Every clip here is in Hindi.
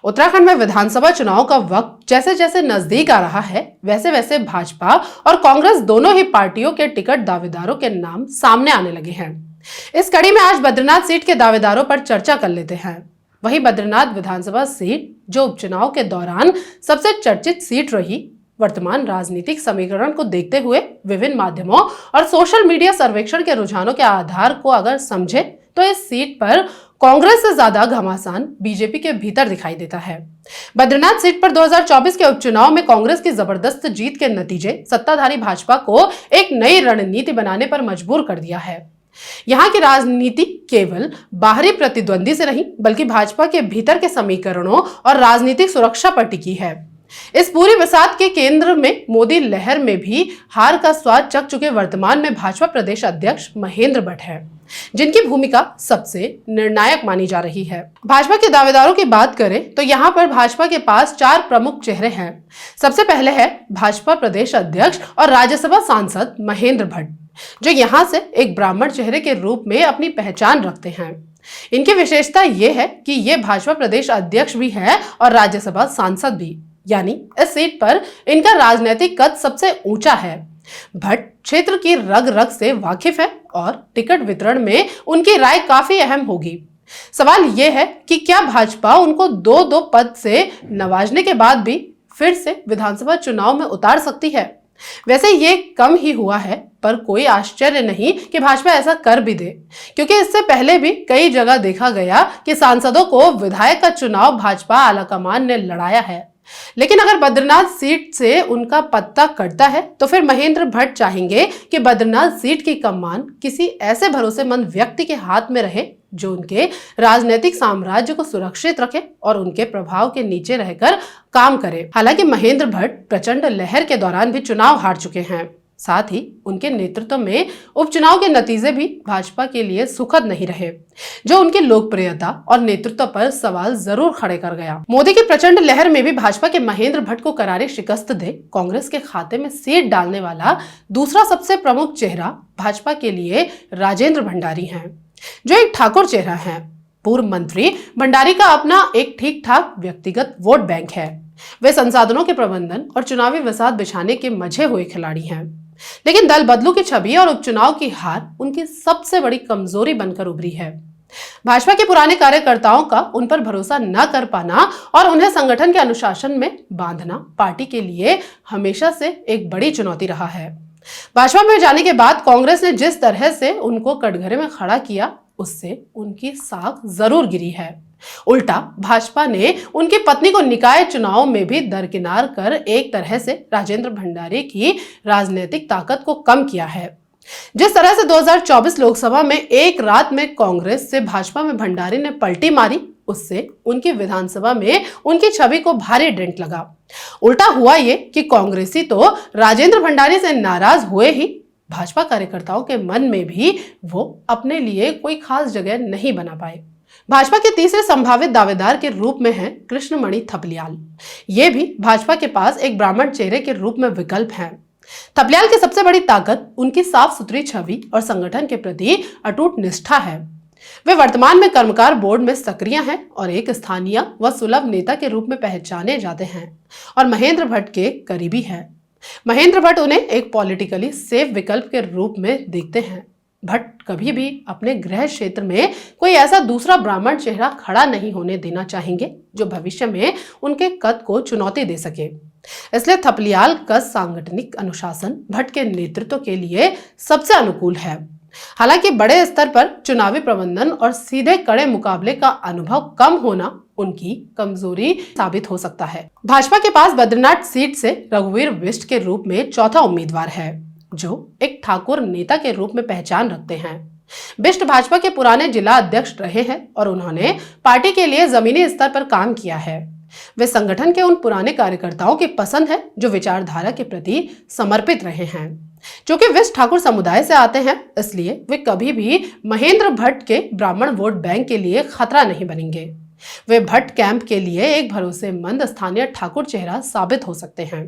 उत्तराखंड में विधानसभा चुनाव का वक्त जैसे जैसे नजदीक आ रहा है, वैसे वैसे भाजपा और कांग्रेस दोनों ही पार्टियों के टिकट दावेदारों के नाम सामने आने लगे हैं। इस कड़ी में आज बद्रीनाथ सीट के दावेदारों पर चर्चा कर लेते हैं। वहीं बद्रीनाथ विधानसभा सीट, जो उपचुनाव के दौरान सबसे चर्चित सीट रही, वर्तमान राजनीतिक समीकरण को देखते हुए विभिन्न माध्यमों और सोशल मीडिया सर्वेक्षण के रुझानों के आधार को अगर समझे तो इस सीट पर कांग्रेस से ज्यादा घमासान बीजेपी के भीतर दिखाई देता है। बद्रीनाथ सीट पर 2024 के उपचुनाव में कांग्रेस की जबरदस्त जीत के नतीजे सत्ताधारी भाजपा को एक नई रणनीति बनाने पर मजबूर कर दिया है। यहाँ की राजनीति केवल बाहरी प्रतिद्वंदी से नहीं, बल्कि भाजपा के भीतर के समीकरणों और राजनीतिक सुरक्षा पर टिकी है। इस पूरी विवाद के केंद्र में मोदी लहर में भी हार का स्वाद चख चुके वर्तमान में भाजपा प्रदेश अध्यक्ष महेंद्र भट्ट है, जिनकी भूमिका सबसे निर्णायक मानी जा रही है। भाजपा के दावेदारों की बात करें तो यहाँ पर भाजपा के पास 4 प्रमुख चेहरे हैं। सबसे पहले है भाजपा प्रदेश अध्यक्ष और राज्यसभा सांसद महेंद्र भट्ट, जो यहाँ से एक ब्राह्मण चेहरे के रूप में अपनी पहचान रखते हैं। इनकी विशेषता ये है कि ये भाजपा प्रदेश अध्यक्ष भी है और राज्यसभा सांसद भी, यानी इस सीट पर इनका राजनीतिक कद सबसे ऊंचा है। भट्ट क्षेत्र की रग रग से वाकिफ है और टिकट वितरण में उनकी राय काफी अहम होगी। सवाल यह है कि क्या भाजपा उनको दो पद से नवाजने के बाद भी फिर से विधानसभा चुनाव में उतार सकती है। वैसे ये कम ही हुआ है, पर कोई आश्चर्य नहीं कि भाजपा ऐसा कर भी दे, क्योंकि इससे पहले भी कई जगह देखा गया कि सांसदों को विधायक का चुनाव भाजपा आलाकमान ने लड़ाया है। लेकिन अगर बद्रीनाथ सीट से उनका पत्ता कटता है तो फिर महेंद्र भट्ट चाहेंगे कि बद्रीनाथ सीट की कमान किसी ऐसे भरोसेमंद व्यक्ति के हाथ में रहे जो उनके राजनीतिक साम्राज्य को सुरक्षित रखे और उनके प्रभाव के नीचे रहकर काम करे। हालांकि महेंद्र भट्ट प्रचंड लहर के दौरान भी चुनाव हार चुके हैं। साथ ही उनके नेतृत्व में उपचुनाव के नतीजे भी भाजपा के लिए सुखद नहीं रहे, जो उनकी लोकप्रियता और नेतृत्व पर सवाल जरूर खड़े कर गया। मोदी की प्रचंड लहर में भी भाजपा के महेंद्र भट्ट को करारी शिकस्त दे कांग्रेस के खाते में सीट डालने वाला दूसरा सबसे प्रमुख चेहरा भाजपा के लिए राजेंद्र भंडारी हैं, जो एक ठाकुर चेहरा है। पूर्व मंत्री भंडारी का अपना एक ठीक ठाक व्यक्तिगत वोट बैंक है। वे संसाधनों के प्रबंधन और चुनावी वसात बिछाने के मजे हुए खिलाड़ी हैं। लेकिन दल बदलू की छवि और उपचुनाव की हार उनकी सबसे बड़ी कमजोरी बनकर उभरी है। भाजपा के पुराने कार्यकर्ताओं का उन पर भरोसा न कर पाना और उन्हें संगठन के अनुशासन में बांधना पार्टी के लिए हमेशा से एक बड़ी चुनौती रहा है। भाजपा में जाने के बाद कांग्रेस ने जिस तरह से उनको कटघरे में खड़ा किया, उससे उनकी साख जरूर गिरी है। उल्टा भाजपा ने उनकी पत्नी को निकाय चुनाव में भी दरकिनार कर एक तरह से राजेंद्र भंडारी की राजनीतिक ताकत को कम किया है। जिस तरह से 2024 लोकसभा में एक रात में कांग्रेस से भाजपा में भंडारी ने पलटी मारी, उससे उनकी विधानसभा में उनकी छवि को भारी डेंट लगा। उल्टा हुआ ये कि कांग्रेसी तो राजेंद्र भंडारी से नाराज हुए ही, भाजपा कार्यकर्ताओं के मन में भी वो अपने लिए कोई खास जगह नहीं बना पाए। भाजपा के तीसरे संभावित दावेदार के रूप में हैं कृष्णमणि थपलियाल। ये भी भाजपा के पास एक ब्राह्मण चेहरे के रूप में विकल्प हैं। थपलियाल की सबसे बड़ी ताकत उनकी साफ सुथरी छवि और संगठन के प्रति अटूट निष्ठा है। वे वर्तमान में कर्मकार बोर्ड में सक्रिय हैं और एक स्थानीय व सुलभ नेता के रूप में पहचाने जाते हैं और महेंद्र भट्ट के करीबी हैं। महेंद्र भट्ट उन्हें एक पॉलिटिकली सेफ विकल्प के रूप में देखते हैं। भट्ट कभी भी अपने गृह क्षेत्र में कोई ऐसा दूसरा ब्राह्मण चेहरा खड़ा नहीं होने देना चाहेंगे जो भविष्य में उनके कद को चुनौती दे सके। इसलिए थपलियाल का सांगठनिक अनुशासन भट्ट के नेतृत्व के लिए सबसे अनुकूल है। हालांकि बड़े स्तर पर चुनावी प्रबंधन और सीधे कड़े मुकाबले का अनुभव कम होना उनकी कमजोरी साबित हो सकता है। भाजपा के पास बद्रीनाथ सीट से रघुवीर बिष्ट के रूप में चौथा उम्मीदवार है, जो एक ठाकुर नेता के रूप में पहचान रखते हैं। बिष्ट भाजपा के पुराने जिला अध्यक्ष रहे हैं और उन्होंने पार्टी के लिए जमीनी स्तर पर काम किया है। वे संगठन के उन पुराने कार्यकर्ताओं की पसंद है जो विचारधारा के प्रति समर्पित रहे हैं। क्योंकि बिष्ट ठाकुर समुदाय से आते हैं, इसलिए वे कभी भी महेंद्र भट्ट के ब्राह्मण वोट बैंक के लिए खतरा नहीं बनेंगे। वे भट्ट कैंप के लिए एक भरोसेमंद स्थानीय ठाकुर चेहरा साबित हो सकते हैं।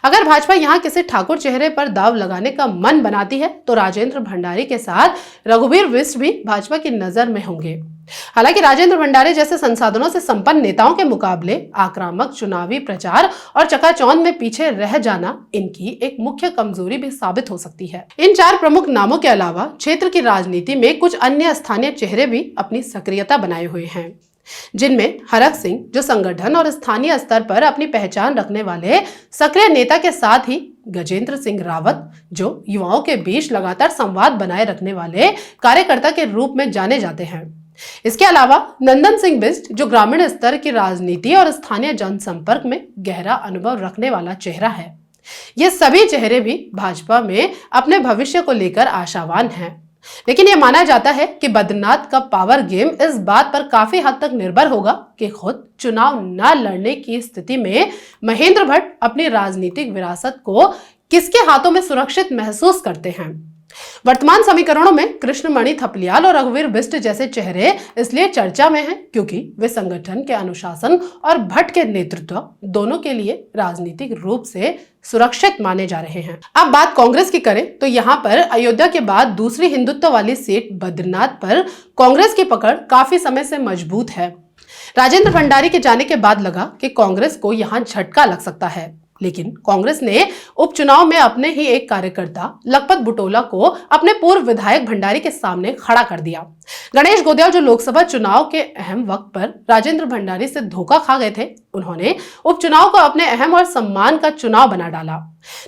अगर भाजपा यहां किसी ठाकुर चेहरे पर दाव लगाने का मन बनाती है तो राजेंद्र भंडारी के साथ रघुवीर बिष्ट भी भाजपा की नजर में होंगे। हालांकि राजेंद्र भंडारी जैसे संसाधनों से संपन्न नेताओं के मुकाबले आक्रामक चुनावी प्रचार और चकाचौंध में पीछे रह जाना इनकी एक मुख्य कमजोरी भी साबित हो सकती है। इन 4 प्रमुख नामों के अलावा क्षेत्र की राजनीति में कुछ अन्य स्थानीय चेहरे भी अपनी सक्रियता बनाए हुए हैं, जिनमें हरक सिंह, जो संगठन और स्थानीय स्तर पर अपनी पहचान रखने वाले सक्रिय नेता के साथ ही गजेंद्र सिंह रावत, जो युवाओं के बीच लगातार संवाद बनाए रखने वाले कार्यकर्ता के रूप में जाने जाते हैं। इसके अलावा नंदन सिंह बिष्ट, जो ग्रामीण स्तर की राजनीति और स्थानीय जनसंपर्क में गहरा अनुभव रखने वाला चेहरा है। ये सभी चेहरे भी भाजपा में अपने भविष्य को लेकर आशावान हैं। लेकिन यह माना जाता है कि बद्रीनाथ का पावर गेम इस बात पर काफी हद तक निर्भर होगा कि खुद चुनाव न लड़ने की स्थिति में महेंद्र भट्ट अपनी राजनीतिक विरासत को किसके हाथों में सुरक्षित महसूस करते हैं। वर्तमान समीकरणों में कृष्णमणि थपलियाल और रघुवीर बिष्ट जैसे चेहरे इसलिए चर्चा में हैं क्योंकि वे संगठन के अनुशासन और भट्ट के नेतृत्व दोनों के लिए राजनीतिक रूप से सुरक्षित माने जा रहे हैं। अब बात कांग्रेस की करें तो यहाँ पर अयोध्या के बाद दूसरी हिंदुत्व वाली सीट बद्रीनाथ पर कांग्रेस की पकड़ काफी समय से मजबूत है। राजेंद्र भंडारी के जाने के बाद लगा कि कांग्रेस को यहाँ झटका लग सकता है, लेकिन कांग्रेस ने उपचुनाव में अपने ही एक कार्यकर्ता लखपत बुटोला को अपने पूर्व विधायक भंडारी के सामने खड़ा कर दिया। गणेश गोदियाल, जो लोकसभा चुनाव के अहम वक्त पर राजेंद्र भंडारी से धोखा खा गए थे, उन्होंने उपचुनाव को अपने अहम और सम्मान का चुनाव बना डाला।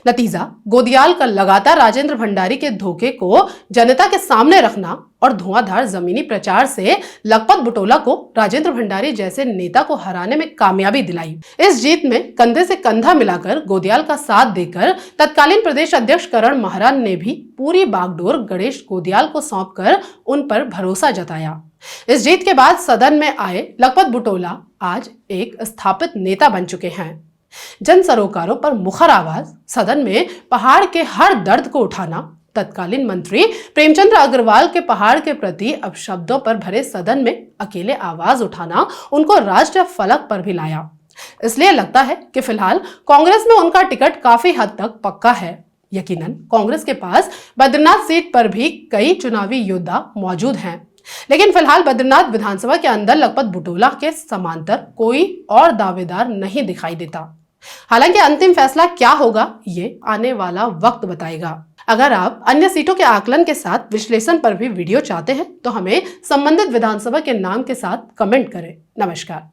नतीजा, गोदियाल का लगातार राजेंद्र भंडारी के धोखे को जनता के सामने रखना और धुआंधार जमीनी प्रचार से लखपत बुटोला को राजेंद्र भंडारी जैसे नेता को हराने में कामयाबी दिलाई। इस जीत में कंधे से कंधा मिलाकर गोदियाल का साथ देकर तत्कालीन प्रदेश अध्यक्ष करण महाराज ने भी पूरी बागडोर गणेश गोदियाल को सौंपकर उन पर भरोसा जताया। इस जीत के बाद सदन में आए लखपत बुटोला आज एक स्थापित नेता बन चुके हैं। जन सरोकारों पर मुखर आवाज, सदन में पहाड़ के हर दर्द को उठाना, तत्कालीन मंत्री प्रेमचंद्र अग्रवाल के पहाड़ के प्रति अपशब्दों पर भरे सदन में अकेले आवाज उठाना उनको राष्ट्रीय फलक पर भी लाया। इसलिए लगता है कि फिलहाल कांग्रेस में उनका टिकट काफी हद तक पक्का है। यकीनन कांग्रेस के पास बद्रीनाथ सीट पर भी कई चुनावी योद्धा मौजूद हैं, लेकिन फिलहाल बद्रीनाथ विधानसभा के अंदर लखपत बुटोला के समांतर कोई और दावेदार नहीं दिखाई देता। हालांकि अंतिम फैसला क्या होगा ये आने वाला वक्त बताएगा। अगर आप अन्य सीटों के आकलन के साथ विश्लेषण पर भी वीडियो चाहते हैं तो हमें संबंधित विधानसभा के नाम के साथ कमेंट करें। नमस्कार।